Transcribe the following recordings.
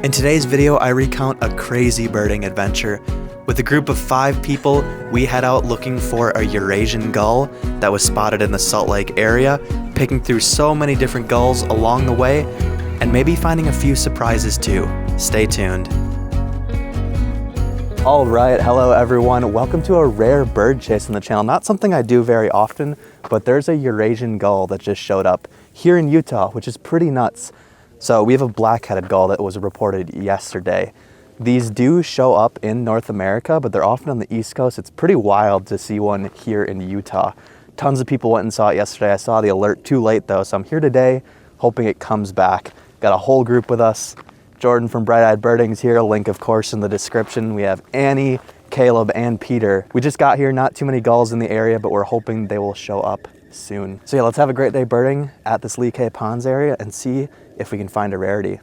In today's video, I recount a crazy birding adventure. With a group of 5 people, we head out looking for a Eurasian gull that was spotted in the Salt Lake area, picking through so many different gulls along the way, and maybe finding a few surprises too. Stay tuned. All right, hello everyone. Welcome to a rare bird chase on the channel. Not something I do very often, but there's a Eurasian gull that just showed up here in Utah, which is pretty nuts. So we have a black-headed gull that was reported yesterday. These do show up in North America, but they're often on the East Coast. It's pretty wild to see one here in Utah. Tons of people went and saw it yesterday. I saw the alert too late though, so I'm here today hoping it comes back. Got a whole group with us. Jordan from Bright Eyed Birding's here, a link of course in the description. We have Annie, Caleb, and Peter. We just got here, not too many gulls in the area, but we're hoping they will show up soon. So yeah, let's have a great day birding at this Lee K Ponds area and see if we can find a rarity.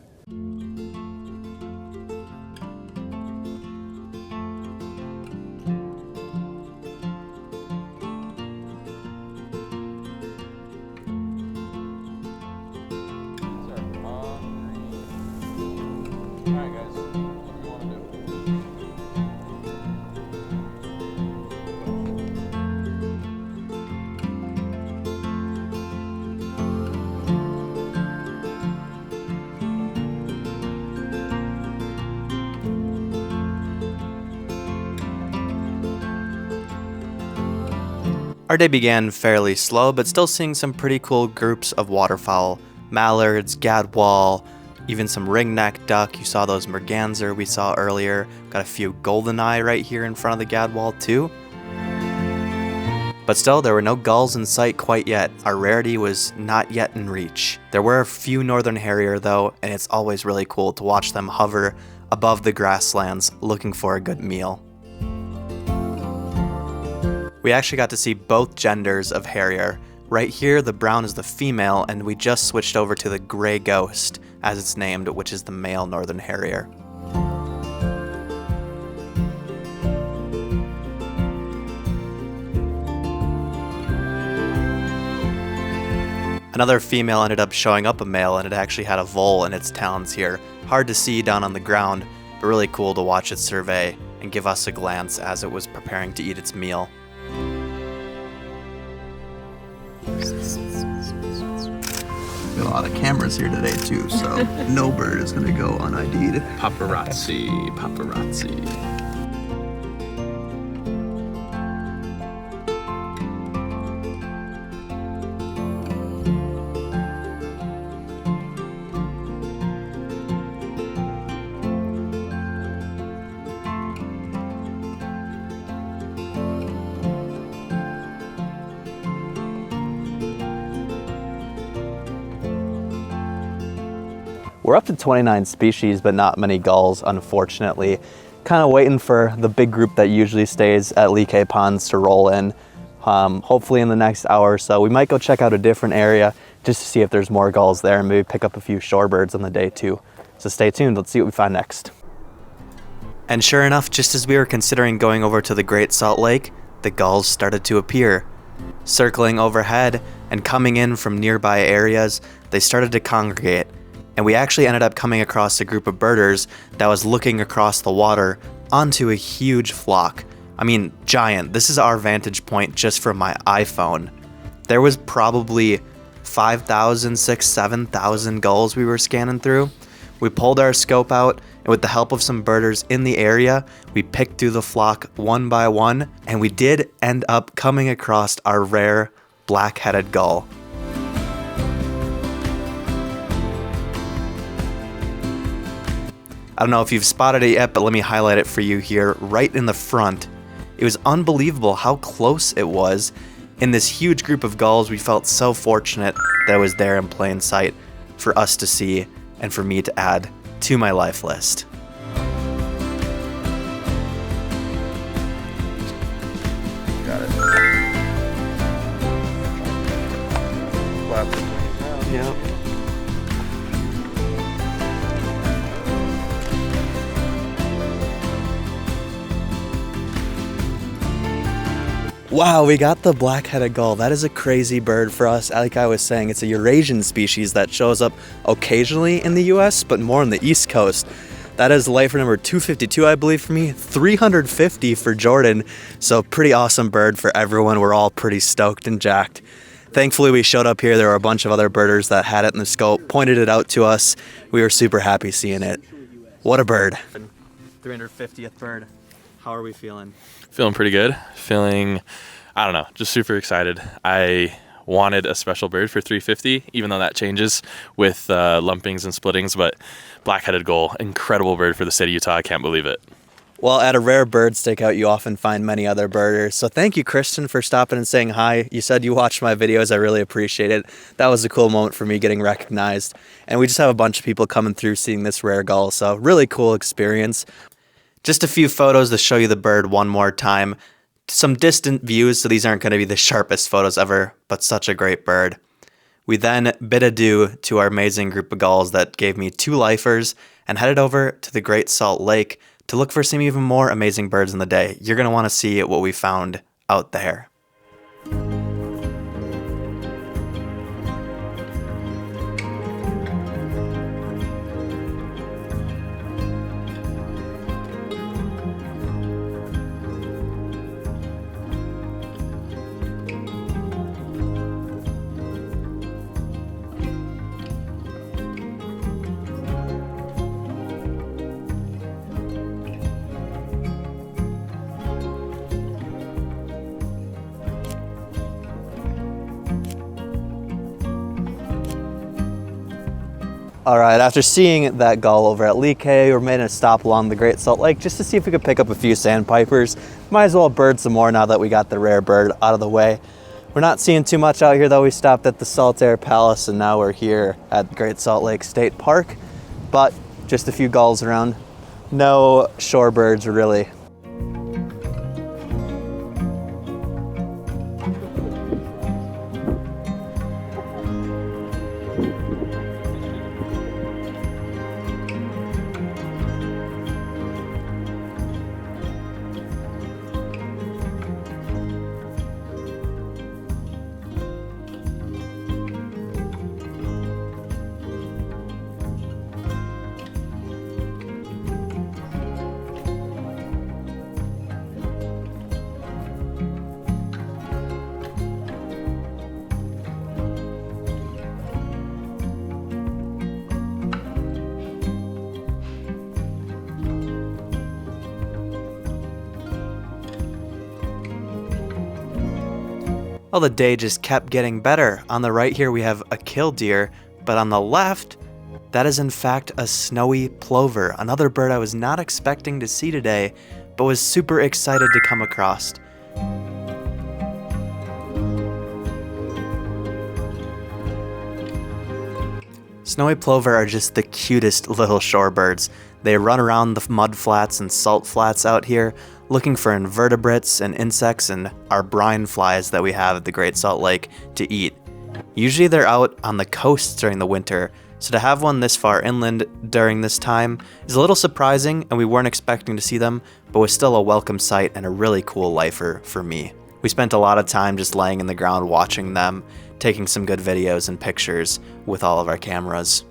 Our day began fairly slow, but still seeing some pretty cool groups of waterfowl. Mallards, gadwall, even some ringneck duck. You saw those merganser we saw earlier. Got a few goldeneye right here in front of the gadwall too. But still, there were no gulls in sight quite yet. Our rarity was not yet in reach. There were a few northern harrier though, and it's always really cool to watch them hover above the grasslands looking for a good meal. We actually got to see both genders of harrier. Right here, the brown is the female, and we just switched over to the gray ghost, as it's named, which is the male northern harrier. Another female ended up showing up a male, and it actually had a vole in its talons here. Hard to see down on the ground, but really cool to watch it survey and give us a glance as it was preparing to eat its meal. Got a lot of cameras here today too, so no bird is gonna go un-ID'd. Paparazzi, paparazzi. We're up to 29 species, but not many gulls, unfortunately. Kind of waiting for the big group that usually stays at Lee K Ponds to roll in. Hopefully in the next hour or so. We might go check out a different area just to see if there's more gulls there and maybe pick up a few shorebirds on the day too. So stay tuned, let's see what we find next. And sure enough, just as we were considering going over to the Great Salt Lake, the gulls started to appear. Circling overhead and coming in from nearby areas, they started to congregate. And we actually ended up coming across a group of birders that was looking across the water onto a huge flock. I mean, giant. This is our vantage point just from my iPhone. There was probably 5,000, 6,000, 7,000 gulls we were scanning through. We pulled our scope out, and with the help of some birders in the area, we picked through the flock one by one, and we did end up coming across our rare black-headed gull. I don't know if you've spotted it yet, but let me highlight it for you here, right in the front. It was unbelievable how close it was. In this huge group of gulls, we felt so fortunate that it was there in plain sight for us to see and for me to add to my life list. Got it. Yep. Wow, we got the black-headed gull. That is a crazy bird for us. Like I was saying, it's a Eurasian species that shows up occasionally in the US, but more on the East Coast. That is lifer number 252, I believe, for me. 350 for Jordan. So pretty awesome bird for everyone. We're all pretty stoked and jacked. Thankfully, we showed up here. There were a bunch of other birders that had it in the scope, pointed it out to us. We were super happy seeing it. What a bird. 350th bird. How are we feeling? Feeling pretty good. Feeling, I don't know, just super excited. I wanted a special bird for 350, even though that changes with lumpings and splittings, but black-headed gull, incredible bird for the state of Utah. I can't believe it. Well, at a rare bird stakeout, you often find many other birders. So thank you, Kristen, for stopping and saying hi. You said you watched my videos. I really appreciate it. That was a cool moment for me getting recognized. And we just have a bunch of people coming through seeing this rare gull. So really cool experience. Just a few photos to show you the bird one more time. Some distant views, so these aren't going to be the sharpest photos ever, but such a great bird. We then bid adieu to our amazing group of gulls that gave me 2 lifers and headed over to the Great Salt Lake to look for some even more amazing birds in the day. You're going to want to see what we found out there. All right, after seeing that gull over at Lee Cay, we're making a stop along the Great Salt Lake just to see if we could pick up a few sandpipers. Might as well bird some more now that we got the rare bird out of the way. We're not seeing too much out here though. We stopped at the Salt Air Palace and now we're here at Great Salt Lake State Park, but just a few gulls around. No shorebirds really. Well, the day just kept getting better. On the right here we have a killdeer, but on the left, that is in fact a snowy plover, another bird I was not expecting to see today, but was super excited to come across. Snowy plover are just the cutest little shorebirds. They run around the mud flats and salt flats out here, looking for invertebrates and insects and our brine flies that we have at the Great Salt Lake to eat. Usually they're out on the coast during the winter, so to have one this far inland during this time is a little surprising, and we weren't expecting to see them, but was still a welcome sight and a really cool lifer for me. We spent a lot of time just laying in the ground watching them, taking some good videos and pictures with all of our cameras.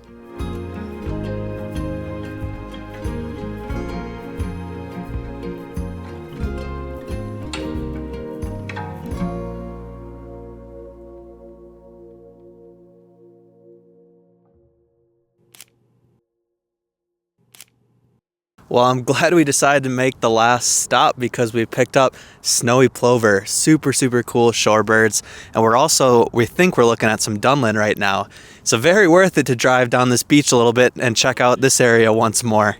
Well, I'm glad we decided to make the last stop because we picked up snowy plover, super cool shorebirds, and we think we're looking at some Dunlin right now. So very worth it to drive down this beach a little bit and check out this area once more.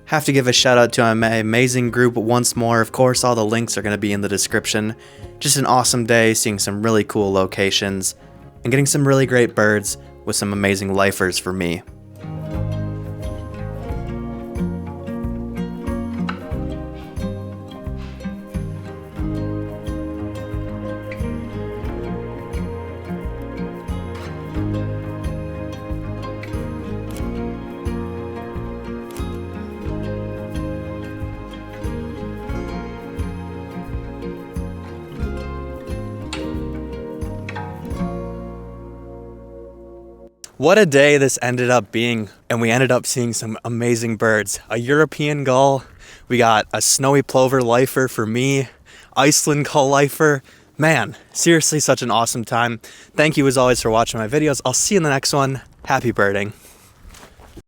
Have to give a shout out to my amazing group once more. Of course, all the links are going to be in the description. Just an awesome day, seeing some really cool locations and getting some really great birds with some amazing lifers for me. What a day this ended up being, and we ended up seeing some amazing birds. A European gull, we got a snowy plover lifer for me, Iceland gull lifer. Man, seriously such an awesome time. Thank you as always for watching my videos. I'll see you in the next one. Happy birding.